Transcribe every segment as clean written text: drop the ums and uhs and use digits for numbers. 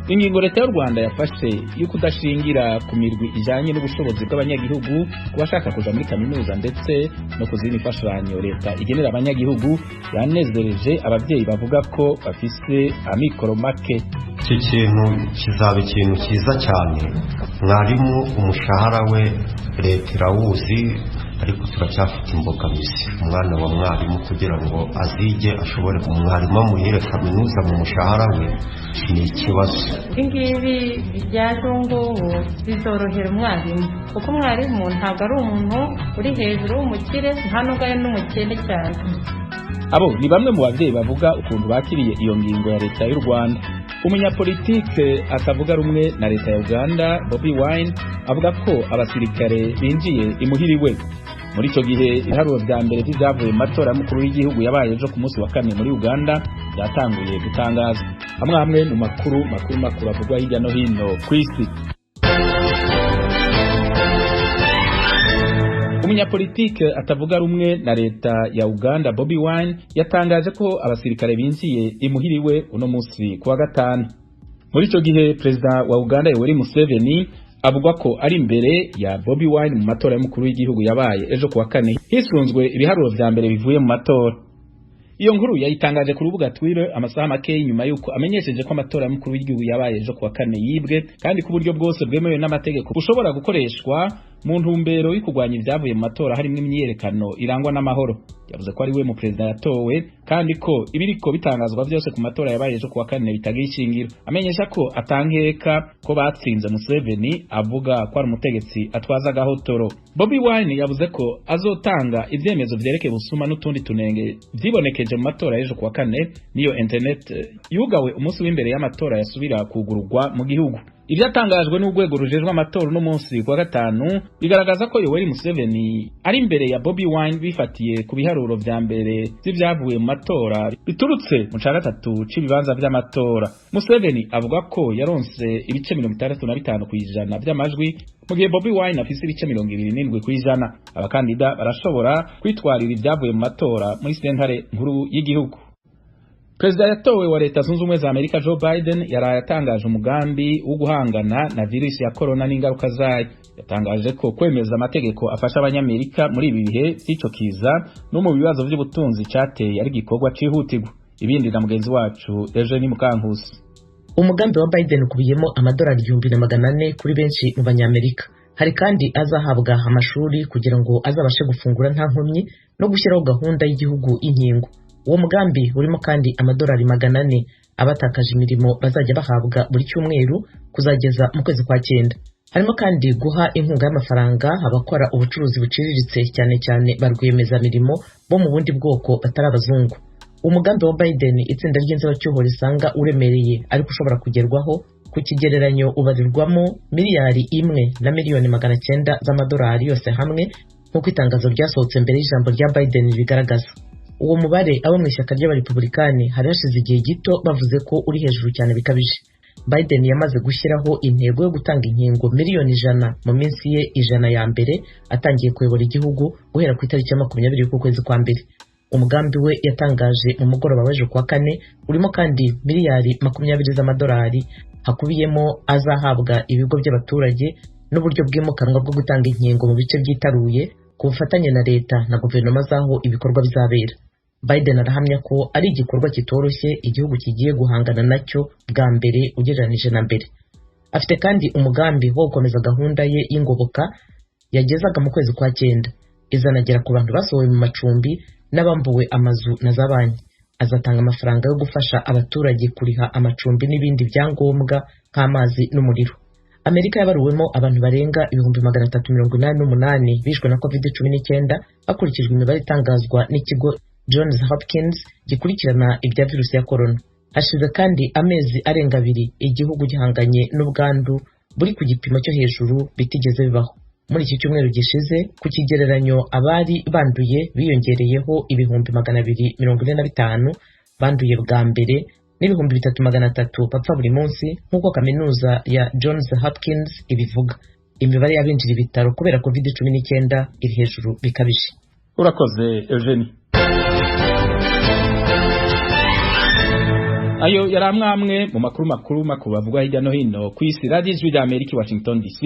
Ingingo leta y'u Rwanda yafashe yo kudashingira ku mirwi ijanye n'ubushobozi bw'abanyagihugu kubashaka kuja muri kaminuza ndetse no kuzina imfashanyo leta igenera abanyagihugu yanezereje abavyeyi bavuga ko bafise amikoro make. Iki kintu kizaba ikintu cyiza cyane. Mwarimu umushahara we leta irawuzi, ariko turacyafite imbogamizi. Umwana wa mwarimu kugira ngo azige ashobore umwarimu amuhere kaminuza mu mushahara we ni ikibazo. Ingibi byaje ngo bizorohera umwarimu, kuko umwarimu ntabwo ari umuntu uri hejuru w'umukire, nta nubwo ari n'umukene cyane. Abo ni bamwe mu bavyeyi bavuga ukuntu bakiriye iyo ngingo ya leta y'u Rwanda. Umunyapolitike atavuga rumwe na leta ya Uganda Bobi Wine avuga ko abasirikare binjiye imuhiriwe. Muri ico gihe ibiharuro vya mbere vyavuye mu matora y'umukuru w'igihugu yabaye ejo ku munsi wa kane muri Uganda byatanguye gutangaza. Hamwe mu makuru avugwa hirya no hino kw'isi. Umunyapolitike atavuga rumwe na leta ya Uganda Bobi Wine yatangaje ko abasirikare binjiye imuhiriwe uno munsi kuwa gatanu. Muri ico gihe President wa Uganda Yoweri Museveni avuga ko ari imbere ya Bobi Wine mu matora y'umukuru w'igihugu yabaye ejo kuwa kane hisunzwe ibiharuro vya mbere bivuye mu matora. Iyo nkuru yayitangaje ku rubuga Twitter amasaha make nyuma yuko amenyesheje ko amatora y'umukuru w'igihugu yabaye ejo kuwa kane yibwe kandi ku buryo bwose bwemewe n'amategeko bushobora gukoreshwa mu ntumbero yo kurwanya ibyavuye mu matora harimo imyiyerekano irangwa n'amahoro. Yavuze ko ari we mu president yatowe kandi ko ibiriko bitangazwa byose ku matora yabaye ejo kuwa kane bitagira ishingiro. Amenyesha ko atankeka ko batsinze Museveni, avuga ko ari umutegetsi atwaza gahotoro. Bobi Wine yavuze ko azotanga ivyemezo vyerekeye busuma n'utundi tunenge vyibonekeje mu matora ejo kuwa kane niyo internet yugawe umunsi w'imbere y'amatora yasubira kugururwa mu gihugu. Ivyatangajwe n'urwego rujejwe amatora no munsi kwa gatanu bigaragaza ko Yoweri Museveni ari imbere ya Bobi Wine bifatiye ku biharuro vya mbere vy'ivyavuye mu matora biturutse mu ca gatatu c'ibibanza vy'amatora. Museveni avuga ko yaronse ibice 65% kw'ijana vy'amajwi mu gihe Bobi Wine afise ibice 27 kw'ijana. Abakandida barashobora kwitwarira ivyavuye mu matora muri sentare nkuru y'igihugu. Perezida yatowe wa leta zunze ubumwe za Amerika Joe Biden yaraye atangaje umugambi wo guhangana na virusi ya corona n'ingaruka zayo. Yatangaje ko kwemeza amategeko afasha abanyamerika muri ibi bihe by'ico kiza no mu bibazo by'ubutunzi cateye ari gikorwa cihutirwa. Ibindi na mugenzi wacu Eugene Mukankusi. Umugambi wa Biden ukubiyemo amadolari 1400 kuri benshi mu banyamerika. Hari kandi azahabwa amashuri kugira ngo azabashe gufungura nta nkomyi no gushyiraho gahunda y'igihugu y'inkingo. Uwo mugambi urimo kandi amadolari 400 abatakaje imirimo bazajya bahabwa buri cyumweru kuzageza mu kwezi kwa 9. Harimo kandi guha inkunga y'amafaranga abakora ubucuruzi buciriritse cyane ba rwiyemezamirimo bo mu bundi bwoko batari abazungu. Umugambi wa Biden itsinda ry'inzibacyuho risanga uremereye ariko ushobora kugerwaho ku kigereranyo ubarirwamo miliyari 1,900,000 z'amadolari yose hamwe nk'uko itangazo ryasohotse mbere y'ijambo rya Biden bigaragaza. Uwo mubare abo mu ishyaka ry'abarepublikani hari hashize igihe gito bavuze ko uri hejuru cyane bikabije. Biden yamaze gushyiraho intego yo gutanga inkingo miliyoni 100 mu minsi ye 100 ya mbere atangiye kuyobora igihugu guhera ku itariki ya 20 y'ukwezi kwa mbere. Umugambi we yatangaje mu mugoroba w'ejo kuwa kane urimo kandi miliyari 20 z'amadolari hakubiyemo azahabwa ibigo by'abaturage n'uburyo bw'imukanwa bwo gutanga inkingo mu bice byitaruye ku bufatanye na leta na guverinoma zaho ibikorwa bizabera. Biden arahamya ko ari igikorwa kitoroshye igihugu kigiye guhangana nacyo bwa mbere ugereranije na mbere. Afite kandi umugambi wo gukomeza gahunda ye y'ingoboka yagezaga mu kwezi kwa 9 izanagera ku bantu basohowe mu macumbi n'abambuwe amazu na za banki. Azatanga amafaranga yo gufasha abaturage kuriha amacumbi n'ibindi byangombwa nk'amazi n'umuriro. Amerika yabaruwemo abantu barenga 388 bishwe na COVID-19 hakurikijwe imibare itangazwa n'ikigo Johns Hopkins gikurikirana ibya virusi ya corona. Hashize kandi amezi arenga 2 igihugu gihanganye n'ubwandu buri ku gipimo cyo hejuru bitigeze bibaho. Muri iki cyumweru gishize ku kigereranyo abari banduye biyongereyeho 245 banduye bwa mbere n'ibihumbi 3,300 bapfa buri munsi nk'uko kaminuza ya Johns Hopkins ibivuga. Imibare y'abinjira ibitaro kubera COVID-19 iri hejuru bikabije. Urakoze Eugene. ayo yari amwe mu makuru bavugwa hirya no hino ku isi. Radio Ijwi ry'Amerika Washington DC.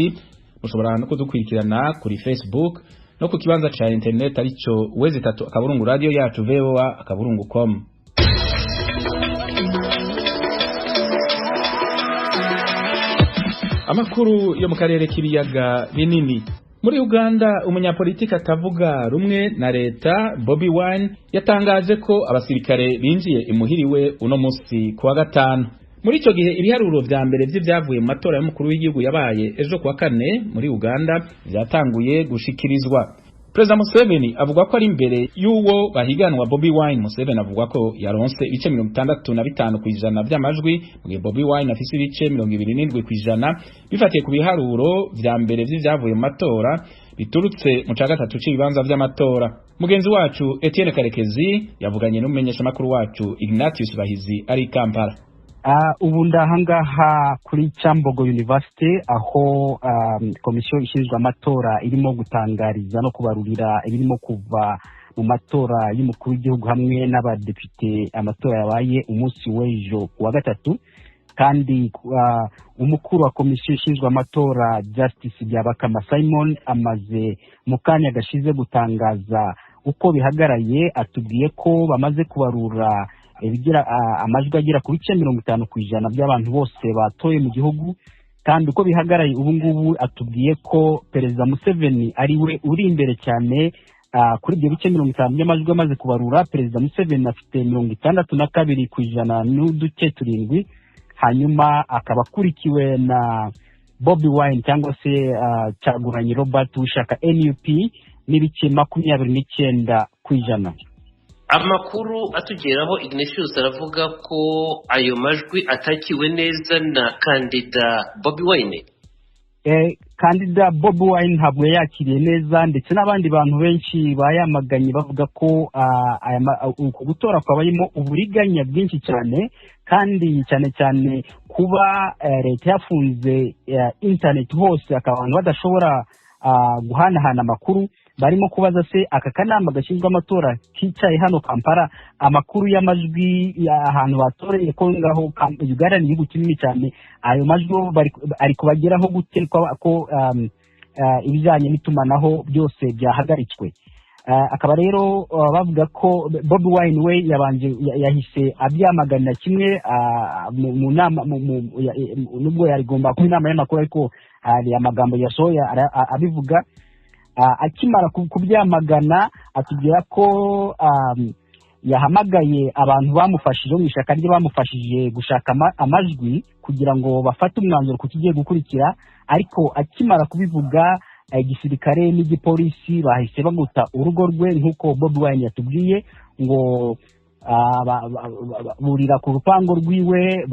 Mushobora no kudukurikirana kuri Facebook no ku kibanza cha internet arico wezi3 akaburungu radio yacu voa.com. Amakuru yo mu karere k'ibiyaga binini. Muri Uganda umunyapolitiki atavuga rumwe na leta Bobi Wine yatangaje ko abasirikare binjiye imuhiriwe uno musi kuwa gatanu. Muri ico gihe ibiharuro vya mbere vy'ivyavuye mu matora y'umukuru w'igihugu yabaye ejo kuwa kane muri Uganda vyatanguye gushikirizwa. President Museveni avuga ko ari imbere y'uwo bahiganwa Bobi Wine. Museveni avuga ko yaronse ibice 65% by'amajwi mu gihe Bobi Wine afise ibice 27% bifatiye ku biharuro vya mbere vy'ivyavuye mu matora biturutse mu cagatatu c'ibibanza vy'amatora. Mugenzi wacu Etienne Karekezi yavuganye n'umumenyesha makuru wacu Ignatius Bahizi ari Kampala. Ubu ndahangaha kuri Chambogo University aho komisiyo ishinzwe amatora irimo gutangariza no kubarurira ibirimo kuva mu matora y'umukuru w'igihugu hamwe n'abadepite amatora yabaye umunsi w'ejo kuwa gatatu, kandi umukuru wa komisiyo ishinzwe amatora Justice Byabakama Simon amaze mu kanya gashize gutangaza uko bihagaraye. Atubwiye ko bamaze kubarura ibigira amajwi agera ku bice 50% by'abantu bose batoye mu gihugu, kandi uko bihagaraye ubu ngubu atubwiye ko Perezida Museveni ari we uri imbere cyane kuri ibyo bice 50 by'amajwi amaze kubarura. Perezida Museveni afite 62% n'uduce 7, hanyuma akaba akurikiwe na Bobi Wine cyangwa se Kyagulanyi Robert w'ishyaka NUP n'ibice 29%. Amakuru atugeraho Ignatius aravuga ko ayo majwi atakiwe neza na kandida Bobi Wine. Kandida Bobi Wine ntabwo yakiriye neza, ndetse n'abandi bantu benshi bayamaganye bavuga ko uko gutora kwabayemo uburiganya bwinshi cyane, kandi cyane kuba leta yafunze internet hose akabantu badashobora guhanahana amakuru. Barimo kubaza se aka kanama gashinzwe amatora kicaye hano Kampala amakuru y'amajwi y'ahantu batoreye ko ngaho Uganda ni igihugu kinini cyane, ayo majwi ari kubageraho gute ko ibijanye n'itumanaho byose byahagaritswe. Akaba rero bavuga ko Bobi Wine we yahise abyamagana kimwe mu nama nubwo yarigomba ku inama y'amakuru, ariko hari amagambo yasohoye abivuga. Akimara kubyamagana atubwira ko yahamagaye abantu bamufashije mu ishaka rye bamufashije gushaka amajwi kugira ngo bafate umwanzuro ku kigiye gukurikira, ariko akimara kubivuga igisirikare n'igipolisi bahise baguta urugo rwe nk'uko Bobi Wine yatubwiye, ngo burira ku rupango rwiwe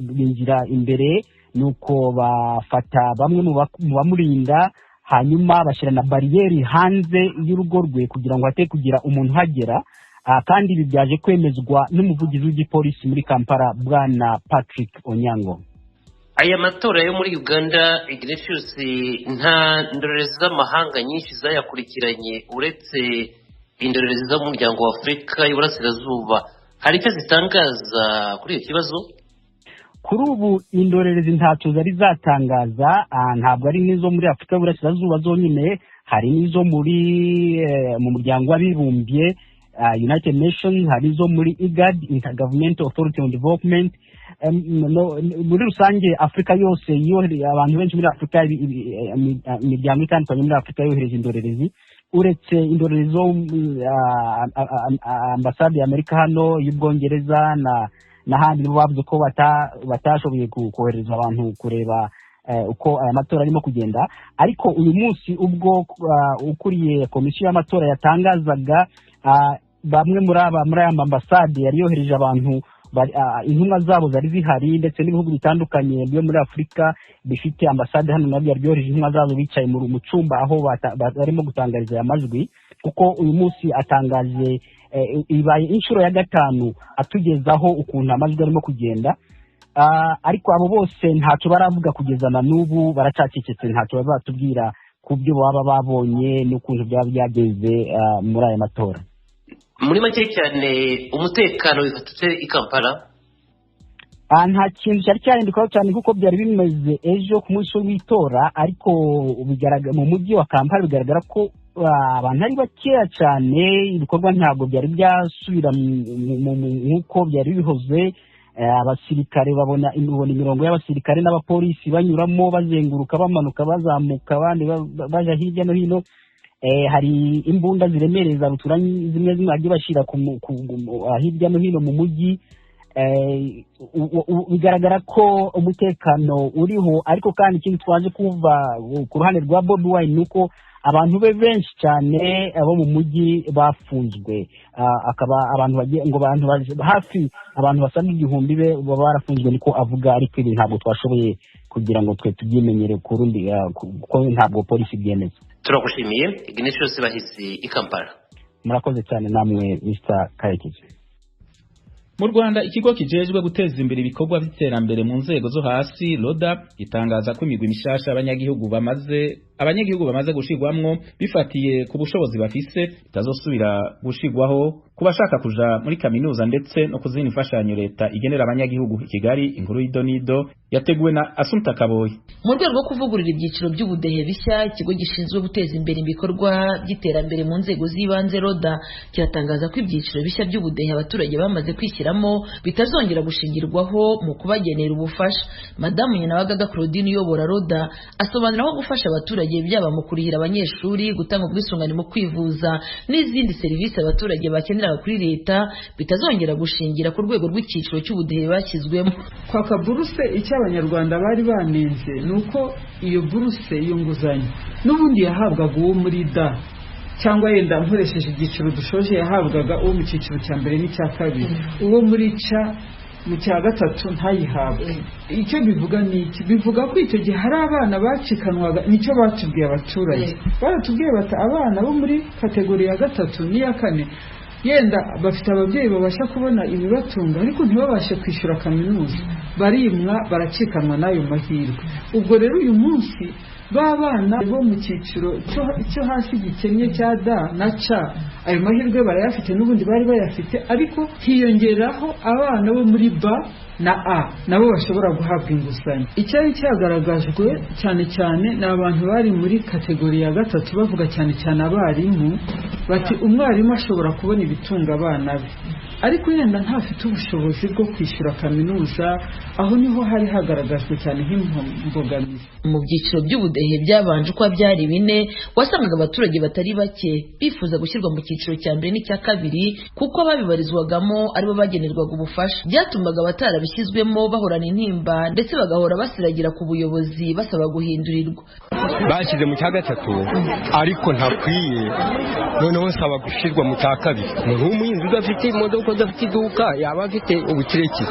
binjira imbere, nuko bafata bamwe mu bamurinda, hanyuma bashyira na bariyeri hanze y'urugo rwe kugira ngo hate kugira umuntu hagera. Kandi ibi byaje kwemezwa n'umuvugizi w'igipolisi muri Kampala Bwana Patrick Onyango. Aya matora yo muri Uganda Ignatius nta ndorerezi z'amahanga nyinshi zayakurikiranye uretse indorerezi z'umuryango wa Afurika y'Iburasirazuba. Hari icyo zitangaza kuri iki kibazo? Kuri ubu indorerezi ntacyo zari zatangaza, ntabwo ari n'izo muri Afurika y'Iburasirazuba zonyine, hari n'izo muri mu muryango w'abibumbye United Nations, hari izo muri IGAD Intergovernmental Authority on Development. Muri rusange Afrika yose abantu benshi muri Afrika imiryango itandukanye muri Afrika yohereje indorerezi, uretse indorerezi zo ambasade ya Amerika hano y'Ubwongereza n'ahandi bavuze ko batashoboye kohereza abantu kureba uko aya matora arimo kugenda. Ariko uyu munsi ubwo ukuriye komisiyo y'amatora yatangazaga bamwe muri aya ambasade yari yohereje abantu, intumwa zabo zari zihari, ndetse n'ibihugu bitandukanye byo muri Afrika bifite ambasade hano nabyo yari yohereje intumwa zabo bicaye mu cyumba aho barimo gutangariza aya majwi, kuko uyu munsi atangaje ibaye inshuro ya 5 atugezaho ukuntu amajwi arimo kugenda. Ariko abo bose ntacyo baravuga kugeza na n'ubu, baracacecetse, ntacyo bazatubwira ku byo baba babonye n'ukuntu byaba byageze muri aya matora. Muri make cyane umutekano wifatutse i Kampala? nta kintu cyari cyahindukaho cyane kuko byari bimeze ejo ku munsi w'itora, ariko bigaragara mu mujyi wa Kampala bigaragara ko abantu ari bakeya cyane, ibikorwa ntabwo byari byasubira nk'uko byari bihoze. Abasirikare babona imirongo y'abasirikare n'abapolisi banyuramo bazenguruka bamanuka bazamuka abandi baja hirya no hino. Hari imbunda ziremereye za rutura zimwe bagiye bashyira hirya no hino mu mujyi. Bigaragara ko umutekano uriho, ariko kandi ikindi twaje kuva ku ruhande rwa Bobi Wine nuko abantu be benshi cyane abo mu mujyi bafunzwe, akaba abantu hafi abantu basaga 1000 be baba barafunzwe niko avuga, ariko ibi ntabwo twashoboye kugira ngo twe tubyimenyere ku rundi kuko ntabwo polisi byemeza. Turagushimiye Ignatius Bahizi i Kampala. Murakoze cyane namwe Mr. Karekezi. Mu Rwanda ikigo kijejwe guteza imbere ibikorwa by'iterambere mu nzego zo hasi RODA itangaza ko imigwi mishasha abanyagihugu bamaze gushigwamwo bifatiye ku bushobozi bafise bitazosubira gushigwaho kubashaka kuja muri kaminuza ndetse no kuzina imfashanyo leta igenera abanyagihugu. Kigali, inkuru y'Idonido yateguwe na Asumta Kaboyi. Mu rwego rwo kuvugurura ibyiciro by'ubudehe bishya, ikigo gishinzwe guteza imbere ibikorwa by'iterambere mu nzego z'ibanze RODA kiratangaza ko ibyiciro bishya by'ubudehe abaturage bamaze kwishyiramo bitazongera gushingirwaho mu kubagenera ubufasha. Madamu Nyenabagaga Claudine uyobora RODA asobanura ko gufasha abaturage byaba mu kurihira abanyeshuri, gutanga ubwisungane mu kwivuza n'izindi serivisi abaturage bakenera kuri leta bitazongera gushingira ku rwego rw'icyiciro cy'ubudehe bashyizwemo. Kwaka buruse icyo abanyarwanda bari banenze nuko iyo buruse y'inguzanyo n'ubundi yahabwaga uwo muri da cyangwa yenda nkoresheje igiciro dushoje yahabwaga uwo mu cyiciro cya mbere n'icya kabiri, uwo muri ca mu cya gatatu ntayihabwe. Icyo bivuga ni iki? Bivuga ko icyo gihe hari abana bacikanwaga, nicyo batubwiye abaturage. Baratubwiye bati abana bo muri kategori ya gatatu n'iya kane yenda bafite ababyeyi babasha kubona ibibatunga ariko ntibabashe kwishyura kaminuza, barimwa baracikanwa n'ayo mahirwe. Ubwo rero uyu munsi babana bo mu cyiciro cyo hasi gikennye cya da na ca ayo mahirwe barayafite n'ubundi bari bayafite, ariko hiyongeraho abana bo muri ba na a nabo bashobora guhabwa inguzanyo. Icyari cyagaragajwe cyane cyane ni abantu bari muri kategori ya gatatu, bavuga cyane cyane abarimu bati umwarimu ashobora kubona ibitunga abana be ariko yenda ntafite ubushobozi bwo kwishyura kaminuza. Aho niho hari hagaragajwe cyane nk'imbogamizi. Mu byiciro by'ubudehe byabanje uko byari 4 wasangaga abaturage batari bake bifuza gushyirwa mu cyiciro cya mbere n'icya kabiri kuko babibarizwagamo aribo bagenerwaga ubufasha. Byatumaga abatarabishyizwemo bahorana intimba ndetse bagahora basiragira ku buyobozi basaba guhindurirwa. Bashyize mu cya gatatu ariko ntakwiye, noneho nsaba gushyirwa mu cya kabiri. Umuntu w'umuhinzi udafite imodoka udafite iduka yaba afite ubukireki.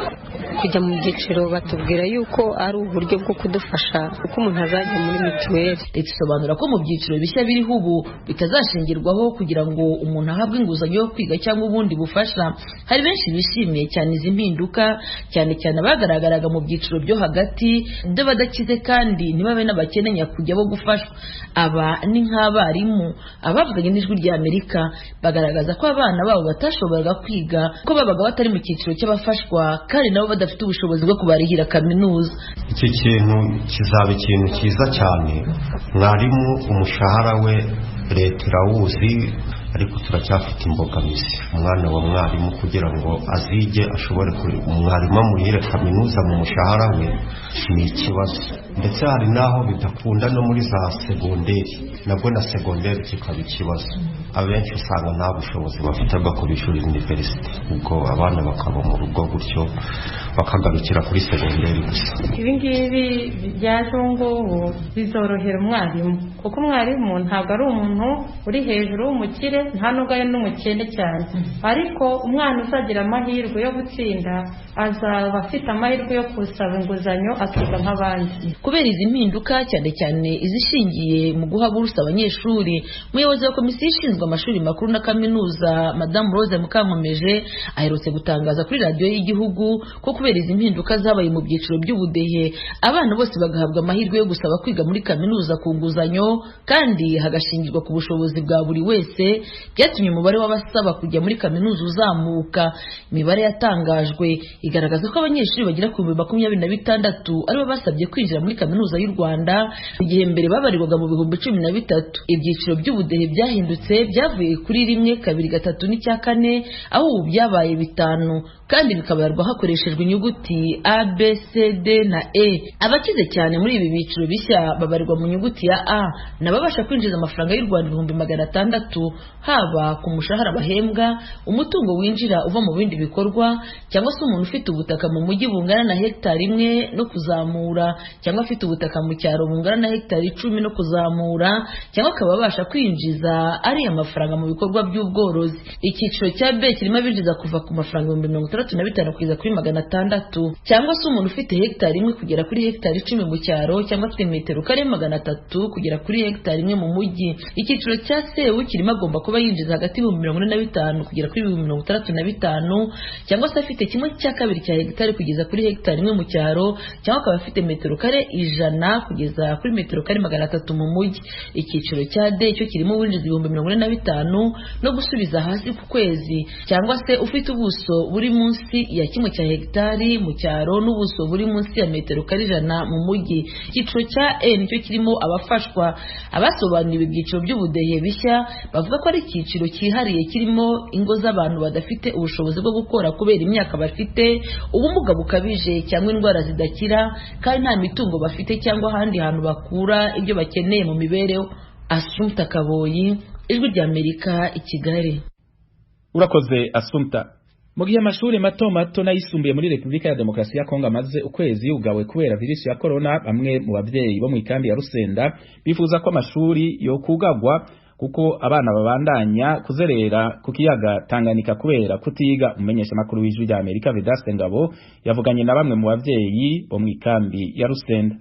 Kujya mu byiciro batubwira yuko ari uburyo bwo kudufasha uko umuntu azajya muri mituweli. Leta isobanura ko mu byiciro bishya biriho ubu bitazashingirwaho kugira ngo umuntu ahabwe inguzanyo yo kwiga cyangwa ubundi bufasha. Hari benshi bishimiye cyane izi mpinduka, cyane cyane abagaragaraga mu byiciro byo hagati badakize kandi ntibabe n'abakene nyakujya bo gufashwa. Aba ni nk'abarimu abavuganye n'Ijwi ry'Amerika bagaragaza ko abana babo batashoboraga kwiga ko babaga batari mu cyiciro cy'abafashwa kandi nabo badafite ubushobozi bwo kubarihira kaminuza. Iki kintu kizaba ikintu cyiza cyane. Mwarimu umushahara we leta irawuzi, ariko turacyafite imbogamizi. Umwana wa mwarimu kugira ngo azige ashobore umwarimu amurihire kaminuza mu mushahara we ni ikibazo, ndetse hari naho bidakunda no muri za segonderi, nabwo na segonderi kikaba ikibazo. Abenshi usanga nta bushobozi bafite bwo kubishurira university, ubwo abana bakaba mu rugo gutyo bakagarukira kuri segonderi gusa. Ibi ngibi byaje ngubu bizorohera umwarimu kuko umwarimu ntabwo ari umuntu uri hejuru w'umukire, nta nubwo ari n'umukene cyane, ariko umwana uzagira amahirwe yo gutsinda azaba afite amahirwe yo gusaba inguzanyo akiga nk'abandi. Kubera izi mpinduka cyane cyane izishingiye mu guha buruse abanyeshuri, umuyobozi wa komisiyo ishinzwe amashuri makuru na kaminuza Madamu Rose Mukankomeje aherutse gutangaza kuri radiyo y'igihugu ko kubera izi mpinduka zabaye mu byiciro by'ubudehe abana bose bagahabwa amahirwe yo gusaba kwiga muri kaminuza ku nguzanyo byiciro kandi hagashingirwa ku bushobozi bwa buri wese byatumye umubare w'abasaba kujya muri kaminuza uzamuka. Imibare yatangajwe igaragaza ko abanyeshuri bagera ku 26,000 aribo basabye kwinjira muri kaminuza y'u Rwanda, igihe mbere babarirwaga mu 13,000. Ibyiciro by'ubudehe byahindutse, byavuye kuri 1, 2, 3 n'icya 4, aho ubu byabaye 5 kandi bikabarwa hakoreshejwe inyuguti A, B, C, D na E. Abakize cyane muri ibi byiciro bishya babarirwa mu nyuguti ya A, nababasha kwinjiza amafaranga y'u Rwanda 600,000 haba ku mushahara bahembwa, umutungo winjira uva mu bindi bikorwa, cyangwa se umuntu ufite ubutaka mu mujyi bungana na hegitari 1 no kuzamura, cyangwa afite ubutaka mu cyaro bungana na hegitari 10 no kuzamura, cyangwa akaba abasha kwinjiza ari amafaranga mu bikorwa by'ubworozi. Icyiciro cya B kirimo abinjiza kuva ku mafaranga 35,000 kugeza kuri 600, cyangwa se umuntu ufite hegitari 1 kugera kuri hegitari 10 mu cyaro, cyangwa afite metero kare 300 kugera kuri hegitari 1 mu mujyi. Icyiciro cya C kirimo agomba kuba yinjiza hagati y'ibihumbi 45 kugera kuri 65, cyangwa se afite 1/2 cya hegitari kugeza kuri hegitari 1 mu cyaro, cyangwa akaba afite metero kare 100 kugeza kuri metero kare 300 mu mujyi. Icyiciro cya D cyo kirimo winjiza ibihumbi 45 no gusubiza hasi ku kwezi, cyangwa se ufite ubuso buri munsi ya 1 cya hegitari mu cyaro n'ubuso buri munsi ya metero kare 100 mu mujyi. Icyiciro cya E nicyo kirimo abafashwa. Abasobanuriwe ibyiciro by'ubudehe bishya bavuga ko ari icyiciro cyihariye kirimo ingo z'abantu badafite ubushobozi bwo gukora kubera imyaka bafite, ubumuga bukabije cyangwa indwara zidakira, kandi nta mitungo bafite cyangwa ahandi hantu bakura ibyo bakeneye mu mibereho. Assumpta Kaboyi, Ijwi ry'Amerika, i Kigali. Urakoze Assumpta. Mu gihe amashuri mato mato n'ayisumbuye muri Repubulika ya Demokarasi ya Kongo amaze ukwezi yugawe kubera virusi ya corona, bamwe mu bavyeyi bo mu ikambi ya Rusenda bifuza ko amashuri yo kugagwa kuko abana babandanya kuzerera ku kiyaga Tanganyika kubera kutiga. Umenyesha makuru w'Ijwi ry'Amerika Vedaste Ngabo yavuganye na bamwe mu bavyeyi bo mu ikambi ya Rusenda.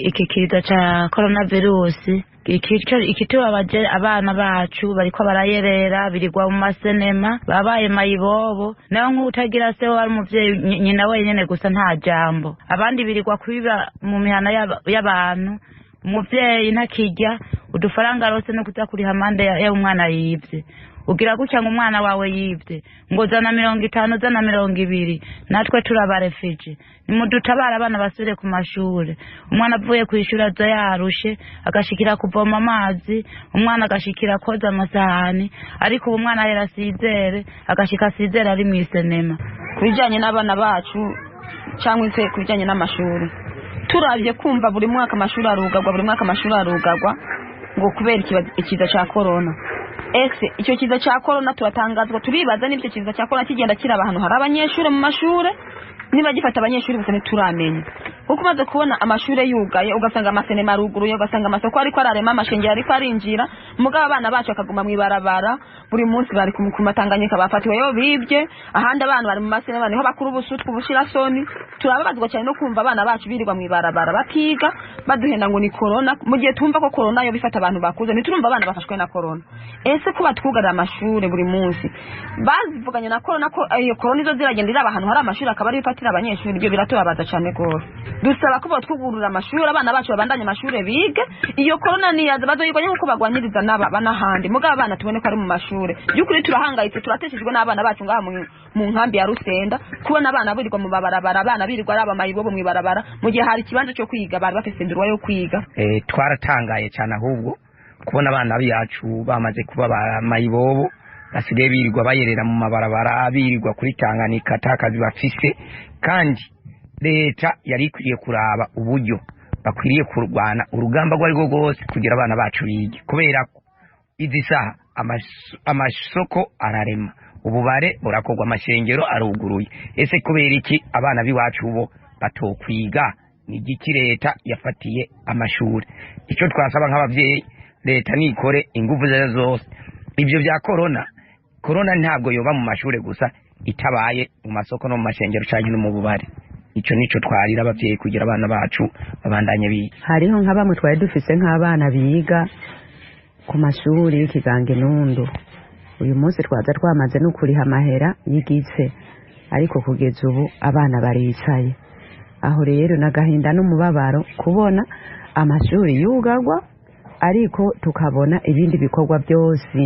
Iki kiza cha coronavirus ikitubabaje abana bacu bariko barayerera birigwa mu masenema babaye mayibobo, nayo nk'utagira se wari umuvyeyi nyina wenyene gusa nta jambo, abandi birigwa kwiba mu mihana y'abantu, umuvyeyi ntakijya udufaranga rose no kuza kuriha amande ya umwana yivye. Ugira gutya ngo umwana wawe yivye ngo zana 50 zana 200, natwe turabarefije nimudutabara abana basubire ku mashure. Umwana avuye kwishura zo yarushe agashikira kuvoma amazi, umwana agashikira koza amasahani, ariko ubu umwana yera sizere agashika sizere ari mu isenema. Kubijanye n'abana bacu cyangwa se kubijanye n'amashuri, turavye kumva buri mwaka amashuri arugagwa ngo kubera ikiza ca corona. Icyo kiza cya corona turatangazwa, turibaza n'ibyo kiza cya corona kigenda kiraba ahantu hari abanyeshuri mu mashure, niba gifata abanyeshuri gusa ntituramenya. Kuko umaze kubona amashure yugaye, ugasanga amasenema aruguruye, ugasanga amasoko ariko ararema, amashengero ariko arinjira, mugabo abana bacu akaguma mwibarabara buri munsi bari ku Matanganyika bafatiwe yo bibye, ahandi abantu bari mu masenema niho bakuru ubusutwa ubushirasoni. Turababazwa cyane no kumva abana bacu birirwa mwibarabara batiga baduhenda ngo ni corona, mu gihe tumva ko corona yo bifata abantu bakuze, niturumva abana bafashwe na corona. Ese ko batwugarira amashure buri munsi bazivuganye na corona ko iyo corona izo ziragenda iraba ahantu hari amashuri akaba ari bifatira abanyeshuri, ibyo biratubabaza cyane gose. Dusaba ko batwugurura amashuri abana bacu babandanye amashuri bige, iyo corona niyaza bazoyigwanye nkuko bagwanyiriza n'abandi, mugabo abana tubone ko ari mu mashuri. Byukuri turahangayitse, turateshejwe n'abana bacu ngaha mu nkambi ya Rusenda, kubona abana birirwa mu babarabara, abana birirwa ari abamayibobo mu ibarabara mu gihe hari ikibanza cyo kwiga bari bafite indurwa yo kwiga. Twaratangaye cyane ahubwo kubona abana bacu bamaze kuba abamayibobo, basigaye birirwa bayerera mu mabarabara, birirwa kuri Tanganyika atakazi bafise. Kandi leta yari ikwiye kuraba uburyo bakwiriye kurwana urugamba rwari rwo rwose kugira abana bacu bige, kubera ko izi saha amasoko ararema, ububare burakorwa, amashengero aruguruye. Ese kubera iki abana biwacu bo batokwiga? Ni igiki leta yafatiye amashuri? Icyo twasaba nk'abavyeyi, leta nikore ingufu zose. Ibyo bya corona ntabwo yoba mu mashuri gusa, itabaye mu masoko no mu mashengero cyane no mu bubare. Icyo nico twarira abavyeyi kugira abana bacu babandanye biga. Hariho nk'abamwe twari dufise nk'abana biga ku mashuri y'Ikigange Nundu, uyu munsi twaza twamaze no kuriha amahera y'igitse, ariko kugeza ubu abana baricaye aho rero nagahinda n'umubabaro kubona amashuri yugagwa ariko tukabona ibindi bikorwa byose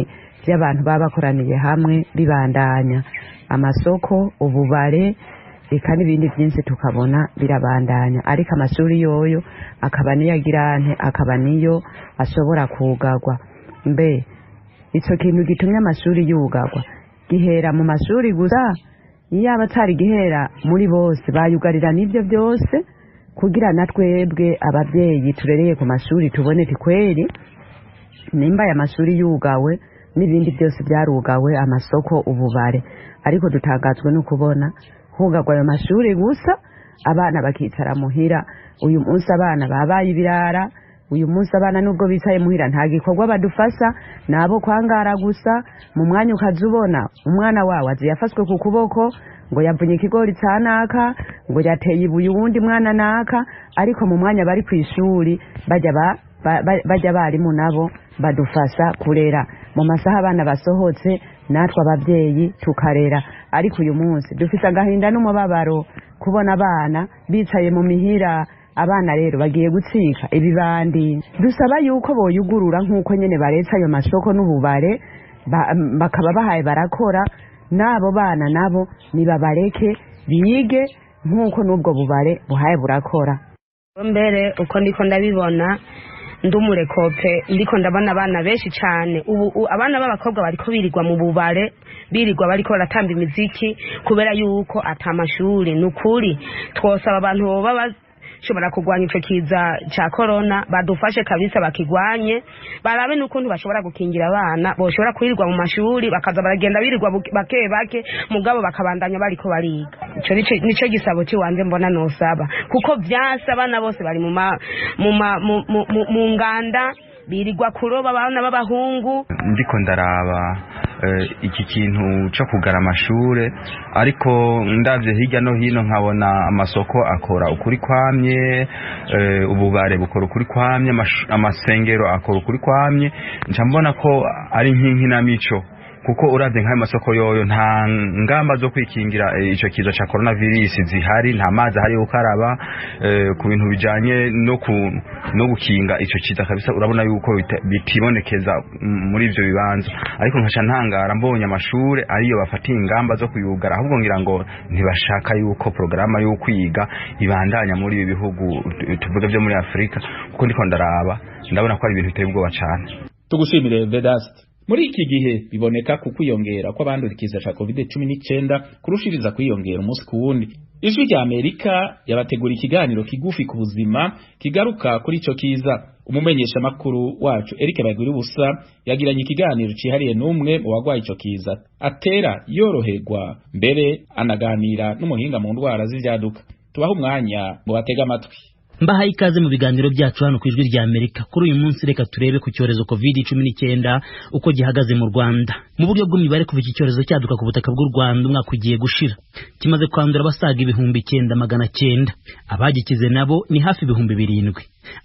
by'abantu baba bakoraniye hamwe bibandanya, amasoko, ububare, eka n'ibindi byinshi tukabona birabandanya, ariko amashuri yoyo akaba niyo agirante, akaba niyo ashobora kugagwa. Mbe icyo kintu gitumye amashuri yugagwa gihera mu mashuri gusa? Yaba atari gihera muri bose bayugarira n'ibyo byose kugira na twebwe ababyeyi turereye ku mashuri tubone kweri nimba aya mashuri yugawe n'ibindi byose byarugawe, amasoko, ububare, ariko dutangazwe no kubona hugagwa ayo mashuri gusa abana bakicara muhira. Uyu munsi abana babaye ibirara, uyu munsi abana nubwo bicaye muhira nta gikorwa badufasha, nabo kwangara gusa. Mu mwanya ukazubona umwana wawe azi yafashwe ku kuboko ngo yavunye ikigori ca naka, ngo yateye ibuye uwundi mwana naka, ariko mu mwanya bari ku ishuri bajya barimu nabo badufasha kurera. Mu masaha abana basohotse natwe ababyeyi tukarera, ariko uyu munsi dufise agahinda n'umubabaro kubona abana bicaye mu mihira. Abana rero bagiye gutsika ibibandi, dusaba yuko boyugurura nk'uko nyene baretsa ayo masoko n'ububare bakaba bahaye barakora, n'abo bana nabo nibabareke bige nk'uko n'ubwo bubare buhaye burakora. Mbere uko ndiko ndabibona ndumurekope ndiko ndabona abana benshi cyane ubu abana b'abakobwa bariko birirwa mu bubare, birirwa bariko baratamba imiziki kubera yuko atamashuri. Nukuri twosaba abantu baba shobora kugwanya ico kiza ca corona badufashe kabisa, bakigwanye barabe n'ukuntu bashobora gukingira abana boshobora kwirirwa mu mashuri bakaza baragenda birirwa bake bake mugabo bakabandanya bariko bariga. Ico nico gisabo ciwanje mbona nosaba, kuko vyasa abana bose bari mu nganda birirwa kuroba abana b'abahungu. Ndiko ndaraba iki kintu cyo kugara amashure, ariko ndavye hirya no hino nkabona amasoko akora ukuri kwamye, ububare bukora ukuri kwamye, amasengero akora ukuri kwamye. Nca mbona ko ari nk'inkinamico, kuko uravye nk'ayo masoko yoyo nta ngamba zo kwikingira ico kiza ca coronavirus zihari, nta mazi hari ukaraba ku bintu bijanye no gukinga ico kiza kabisa. Urabona yuko bitibonekeza muri ivyo bibanza, ariko nkaca ntangara mbonye amashure ariyo bafatiye ingamba zo kuyugara, ahubwo ngira ngo ntibashaka yuko programa yo kwiga ibandanya muri ibi bihugu tuvuga byo muri Afrika, kuko ndiko ndaraba ndabona ko ari ibintu biteye ubwoba cane. Tugushimire Vedaste. Muri iki gihe biboneka ku kwiyongera kw'abandurikiza ca COVID-19 kurushiriza kwiyongera umunsi ku wundi. Ijwi rya Amerika yabategura ikiganiro kigufi ku buzima kigaruka kuri ico kiza. Umumenyesha makuru wacu Eric Bagiribusa yagiranye ikiganiro cihariye n'umwe mu bagwaye ico kiza, atera yoroherwa mbere anaganira n'umuhinga mu ndwara z'ivyaduka. Tubaho umwanya ngo batega amatwi. Mbahaye ikaze mu biganiro byacu hano ku Ijwi rya Amerika. Kuri uyu munsi reka turebe ku cyorezo COVID-19 uko gihagaze mu Rwanda. Mu buryo bw'imibare kuva iki cyorezo cyaduka ku butaka bw'u Rwanda umwaka ugiye gushira, kimaze kwandura abasaga 9,900. Abagikize nabo ni hafi 7,000.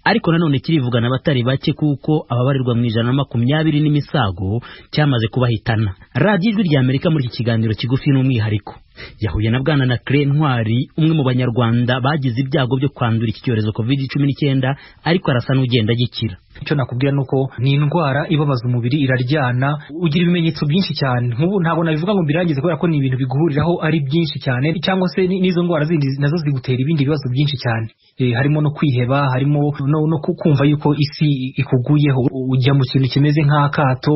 Ariko nanone kirivugana abatari bake kuko ababarirwa mu 120 n'imisago cyamaze kubahitana. Radio Ijwi rya Amerika muri iki kiganiro kigufi n'umwihariko yahuye na bwana na Claire Ntwari, umwe mu banyarwanda bagize ibyago byo kwandura iki cyorezo COVID-19 ariko arasa n'ugenda gikira. Icyo nakubwira nuko ni indwara ibabaza umubiri, iraryana, ugira ibimenyetso byinshi cyane. Nk'ubu ntabwo nabivuga ngo mbirangize kubera ko ni ibintu biguhuriraho ari byinshi cyane, cyangwa se n'izo ndwara zindi nazo zigutera ibindi bibazo byinshi cyane. Harimo no kwiheba, harimo no kumva yuko isi ikuguyeho, ujya mu kintu kimeze nk'akato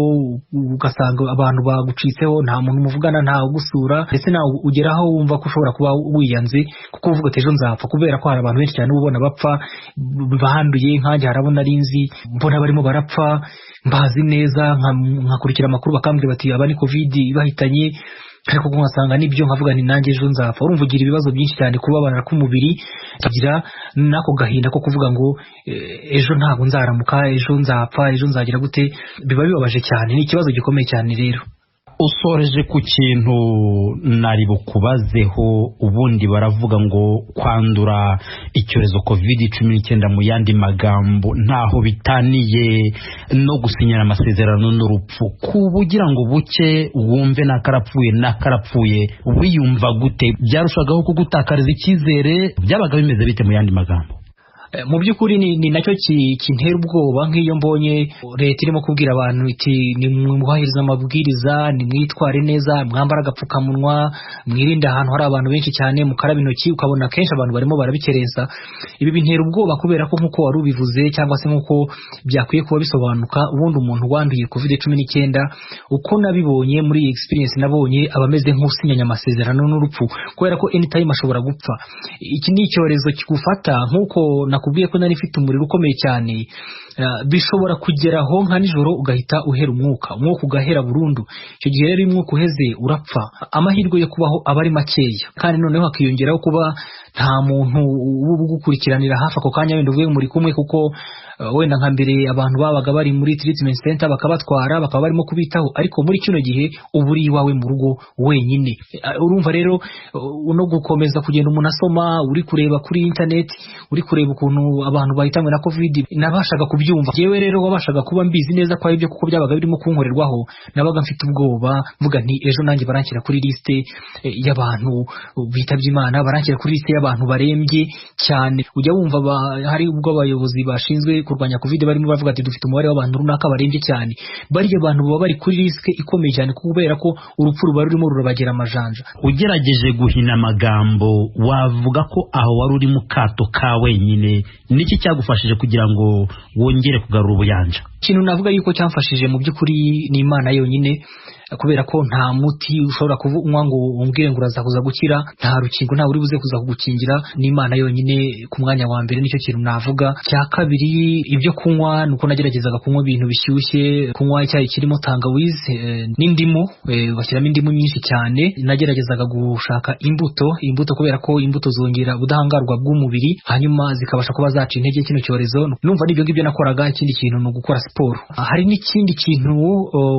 ugasanga abantu bagucitseho, nta muntu muvugana, nta ugusura, ndetse nawe ugeraho wumva ko ushobora kuba wiyanze kuko uvuga ati ejo nzapfa, kubera ko hari abantu benshi cyane ubona bapfa bahanduye. Nkanjye harabona arinzi mbona barimo barapfa, mbazi neza nkakurikira amakuru bakambwira bati aba ni covid bahitanye, ariko ngasanga nibyo, nkavuga ni nanjye ejo nzapfa. Urumva ugira ibibazo byinshi cyane, kubabara k'umubiri, tugira nako gahinda ko kuvuga ngo ejo ntabwo nzaramuka, ejo nzapfa, ejo nzagira gute. Biba bibabaje cyane, ni ikibazo gikomeye cyane. Rero usoreje ku kintu nari bukubazeho, ubundi baravuga ngo kwandura icyorezo COVID-19 mu yandi magambo ntaho bitaniye no gusinyana amasezerano n'urupfu. Kubugira ngo buke wumve nakarapfuye wiyumva gute? Byarushagaho kugutakariza icyizere? Byabaga bimeze bite mu yandi magambo? Mu by'ukuri ni nacyo kintera ubwoba nk'iyo mbonye leta irimo kubwira abantu iti ni mwubahiriza amabwiriza, ni mwitware neza, mwambara agapfukamunwa, mwirinde ahantu hari abantu benshi cyane, mukaraba intoki, ukabona kenshi abantu barimo barabikerensa. Ibi bintera ubwoba kubera ko nk'uko wari ubivuze cyangwa se nk'uko byakwiye kuba bisobanuka, ubundi umuntu wanduye COVID-19 uko nabibonye muri experience nabonye abameze nk'usinyanya amasezerano n'urupfu, kubera ko anytime ashobora gupfa. Iki ni icyorezo kigufata nk'uko nakubwiye ko nari mfite umuriro ukomeye cyane, bishobora kugeraho nka nijoro ugahita uhera umwuka ugahera burundu. Icyo gihe rero umwuka uheze urapfa, amahirwe yo kubaho aba ari makeya, kandi noneho hakiyongeraho kuba nta muntu ubugukurikiranira hafi ako kanya wenda uvuye muri kumwe, kuko wenda nka mbere abantu babaga bari muri treatment center bakabatwara bakaba barimo kubitaho, ariko muri kino gihe uba uri iwawe mu rugo wenyine. Urumva rero no gukomeza kugenda umuntu asoma, uri kureba kuri internet, uri kureba ukuntu abantu bahitamwe na COVID, nabashaga kubyumva. Yewe rero wabashaga kuba mbizi neza ko ibyo kuko byabaga birimo kunkorerwaho, nabaga mfite ubwoba mvuga nti ejo nanjye baranshyira kuri liste y'abantu bitabye Imana, baranshyira kuri liste y'abantu barembye cyane. Ujya wumva hari ubwo abayobozi bashinzwe kurwanya COVID barimo bavuga ati dufite umubare w'abantu runaka barembye cyane. Bariya abantu baba bari kuri risk ikomeye cyane kubera ko urupfu ruba rurimo rurabagera amajanja. Ugerageje guhina amagambo, wavuga ko aho wari uri mu kato ka wenyine, niki cyagufashije kugira ngo wongere kugarura ubuyanja? Ikintu navuga yuko cyamfashije mu by'ukuri ni Imana yonyine, kubera ko nta muti ushobora kunywa ngo umbwire ngo uraza kuza gukira, nta rukingo nta uri buze kuza kugukingira. Ni Imana yonyine ku mwanya wa mbere, nicyo kintu navuga. Cya kabiri, ibyo kunywa nuko nageragezaga kunywa ibintu bishyushye, kunywa icyayi kirimo tangawizi n'indimu, bashyiramo indimu nyinshi cyane. Nageragezaga gushaka imbuto kubera ko imbuto zongera ubudahangarwa bw'umubiri, hanyuma zikabasha kuba zaca intege kino cyorezo. Numva nibyo ngibyo nakoraga. Ikindi kintu ni ugukora siporo. Hari n'ikindi kintu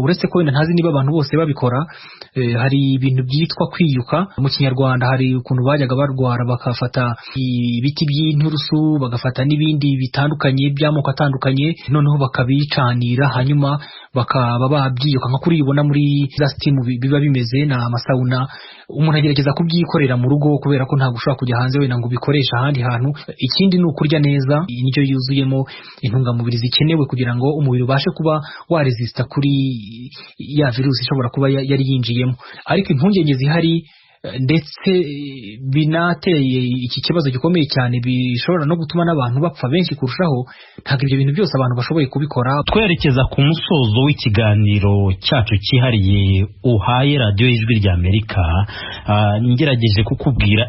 uretse ko wenda ntazi niba abantu bose babikora, hari ibintu byitwa kwiyuka. Mu Kinyarwanda hari ukuntu bajyaga barwara bakafata ibiti by'inturusu, bagafata n'ibindi bitandukanye by'amoko atandukanye, noneho bakabicanira, hanyuma bakaba babyiyuka nka kuri ibona muri za steam biba bimeze na amasauna. Umuntu agerageza kubyikorera mu rugo kubera ko ntabwo ushobora kujya hanze wenda ngo ubikoresha ahandi hantu. Ikindi ni ukurya neza indyo yuzuyemo intungamubiri zikenewe kugira ngo umubiri ubashe kuba waresista kuri ya virusi ishobora kuba yari yinjiyemo. Ariko impungenge zihari ndetse binateye iki kibazo gikomeye cyane, bishobora no gutuma n'abantu bapfa benshi kurushaho. Ntabwo ibyo bintu byose abantu bashoboye kubikora. Twerekeza ku musozo w'ikiganiro cyacu cyihariye uhaye radiyo y'Ijwi ry'Amerika, ngerageje kukubwira